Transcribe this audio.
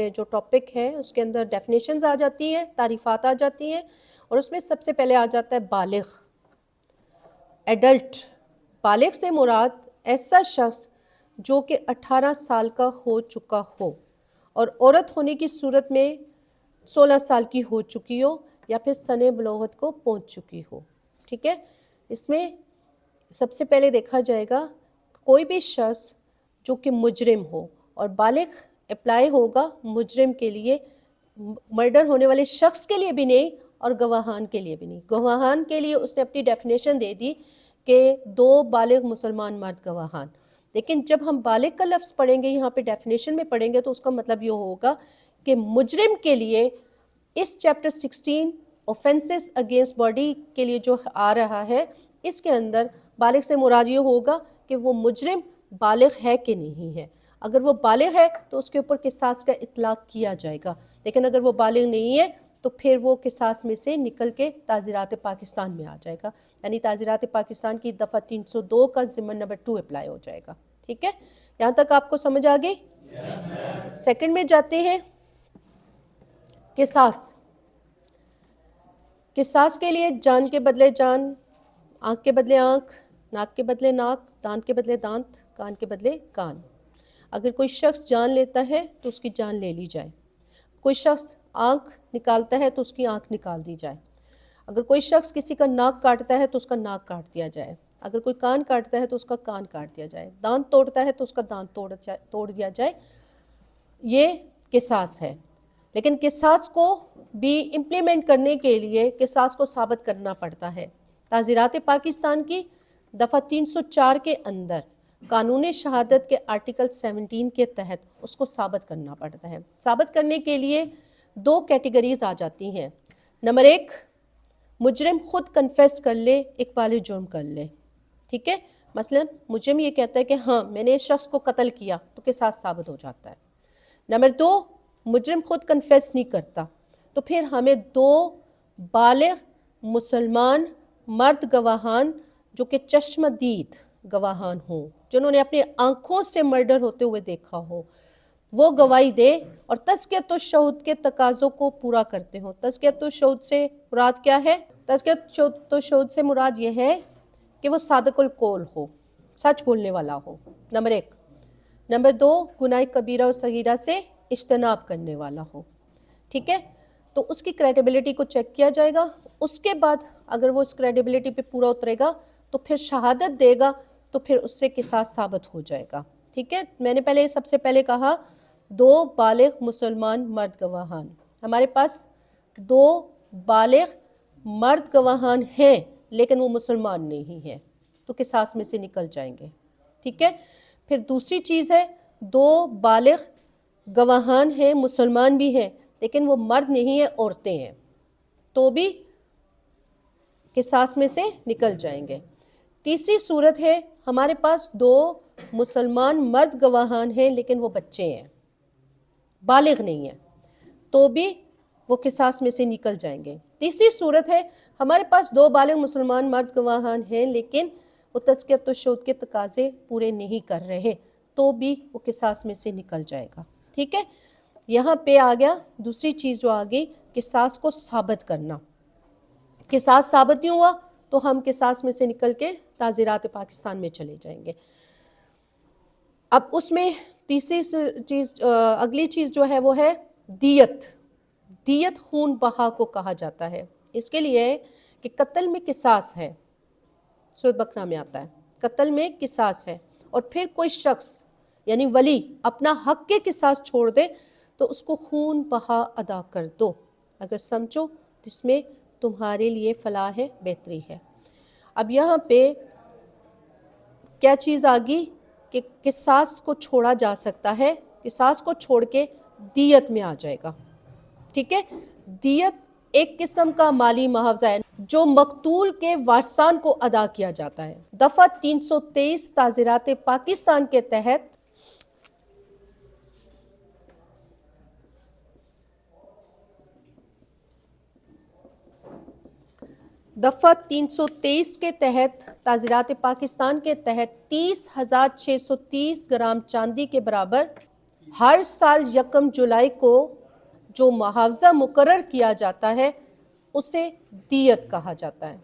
میں جو ٹاپک ہے اس کے اندر ڈیفینیشنز آ جاتی ہیں، تعریفات آ جاتی ہیں، اور اس میں سب سے پہلے آ جاتا ہے بالغ، ایڈلٹ۔ بالغ سے مراد ایسا شخص جو کہ 18 سال کا ہو چکا ہو اور عورت ہونے کی صورت میں 16 سال کی ہو چکی ہو یا پھر سن بلوغت کو پہنچ چکی ہو، ٹھیک ہے۔ اس میں سب سے پہلے دیکھا جائے گا کوئی بھی شخص جو کہ مجرم ہو، اور بالغ اپلائی ہوگا مجرم کے لیے، مرڈر ہونے والے شخص کے لیے بھی نہیں اور گواہان کے لیے بھی نہیں۔ گواہان کے لیے اس نے اپنی ڈیفینیشن دے دی کہ 2 بالغ مسلمان مرد گواہان، لیکن جب ہم بالغ کا لفظ پڑھیں گے یہاں پہ ڈیفینیشن میں پڑھیں گے تو اس کا مطلب یہ ہوگا کہ مجرم کے لیے اس چیپٹر 16 اوفینسز اگینسٹ باڈی کے لیے جو آ رہا ہے، اس کے اندر بالغ سے مراد یہ ہوگا کہ وہ مجرم بالغ ہے کہ نہیں ہے۔ اگر وہ بالغ ہے تو اس کے اوپر قصاص کا اطلاق کیا جائے گا، لیکن اگر وہ بالغ نہیں ہے تو پھر وہ قصاص میں سے نکل کے تعزیرات پاکستان میں آ جائے گا، یعنی تعزیرات پاکستان کی دفعہ 302 کا ضمن نمبر 2 اپلائی ہو جائے گا، ٹھیک ہے۔ یہاں تک آپ کو سمجھ آ گئی؟ سیکنڈ میں جاتے ہیں، قصاص۔ قصاص کے لیے جان کے بدلے جان، آنکھ کے بدلے آنکھ، ناک کے بدلے ناک، دانت کے بدلے دانت، کان کے بدلے کان۔ اگر کوئی شخص جان لیتا ہے تو اس کی جان لے لی جائے، کوئی شخص آنکھ نکالتا ہے تو اس کی آنکھ نکال دی جائے، اگر کوئی شخص کسی کا ناک کاٹتا ہے تو اس کا ناک کاٹ دیا جائے، اگر کوئی کان کاٹتا ہے تو اس کا کان کاٹ دیا جائے، دانت توڑتا ہے تو اس کا دانت توڑ دیا جائے۔ یہ قصاص ہے، لیکن قصاص کو بھی امپلیمنٹ کرنے کے لیے قصاص کو ثابت کرنا پڑتا ہے۔ تعزیرات پاکستان کی دفعہ 304 کے اندر قانون شہادت کے آرٹیکل 17 کے تحت اس کو ثابت کرنا پڑتا ہے۔ ثابت کرنے کے لیے 2 کیٹیگریز آ جاتی ہیں۔ نمبر 1، مجرم خود کنفیس کر لے، ایک بالغ جرم کر لے، ٹھیک ہے۔ مثلا مجرم یہ کہتا ہے کہ ہاں میں نے اس شخص کو قتل کیا تو قصاص ثابت ہو جاتا ہے۔ نمبر 2، مجرم خود کنفیس نہیں کرتا تو پھر ہمیں 2 بالغ مسلمان مرد گواہان جو کہ چشم دید گواہان ہوں، جنہوں نے اپنی آنکھوں سے مرڈر ہوتے ہوئے دیکھا ہو، وہ گواہی دے اور تزکیۃ الشہود کے تقاضوں کو پورا کرتے ہوں۔ تزکیۃ الشہود سے مراد کیا ہے؟ تزکیۃ الشہود سے مراد یہ ہے کہ وہ صادق القول ہو، سچ بولنے والا ہو، نمبر 1۔ نمبر 2، گناہ کبیرہ اور صغیرہ سے اجتناب کرنے والا ہو، ٹھیک ہے۔ تو اس کی کریڈیبلٹی کو چیک کیا جائے گا، اس کے بعد اگر وہ اس کریڈیبلٹی پہ پورا اترے گا تو پھر شہادت دے گا تو پھر اس سے قصاص ثابت ہو جائے گا، ٹھیک ہے۔ میں نے سب سے پہلے کہا 2 بالغ مسلمان مرد گواہان، ہمارے پاس 2 بالغ مرد گواہان ہیں لیکن وہ مسلمان نہیں ہیں تو قصاص میں سے نکل جائیں گے، ٹھیک ہے۔ پھر دوسری چیز ہے 2 بالغ گواہان ہیں، مسلمان بھی ہیں لیکن وہ مرد نہیں ہیں، عورتیں ہیں، تو بھی قصاص میں سے نکل جائیں گے۔ تیسری صورت ہے ہمارے پاس 2 مسلمان مرد گواہان ہیں لیکن وہ بچے ہیں، بالغ نہیں ہیں، تو بھی وہ قصاص میں سے نکل جائیں گے۔ تیسری صورت ہے ہمارے پاس 2 بالغ مسلمان مرد گواہان ہیں لیکن وہ تزکیۃ الشہود کے تقاضے پورے نہیں کر رہے، تو بھی وہ قصاص میں سے نکل جائے گا، ٹھیک ہے۔ یہاں پہ آ گیا دوسری چیز جو آ گئی، قصاص کو ثابت کرنا۔ قصاص ثابت نہیں ہوا تو ہم قصاص میں سے نکل کے تعزیرات پاکستان میں چلے جائیں گے۔ اب اس میں تیسری چیز، اگلی چیز جو ہے وہ ہے دیت۔ دیت خون بہا کو کہا جاتا ہے، اس کے لیے کہ قتل میں قصاص ہے، سورۃ بقرہ میں آتا ہے قتل میں قصاص ہے، اور پھر کوئی شخص یعنی ولی اپنا حق کے قصاص چھوڑ دے تو اس کو خون بہا ادا کر دو، اگر سمجھو جس میں تمہارے لیے فلاح ہے، بہتری ہے۔ اب یہاں پہ کیا چیز آگی کہ قصاص کو چھوڑا جا سکتا ہے، قصاص کو چھوڑ کے دیت میں آ جائے گا، ٹھیک ہے۔ دیت ایک قسم کا مالی معاوضہ ہے جو مقتول کے وارثان کو ادا کیا جاتا ہے۔ دفعہ 323 تعزیرات پاکستان کے تحت دفعہ 323 کے تحت تعزیرات پاکستان کے تحت 30,630 گرام چاندی کے برابر ہر سال 1 جولائی کو جو معاوضہ مقرر کیا جاتا ہے اسے دیت کہا جاتا ہے.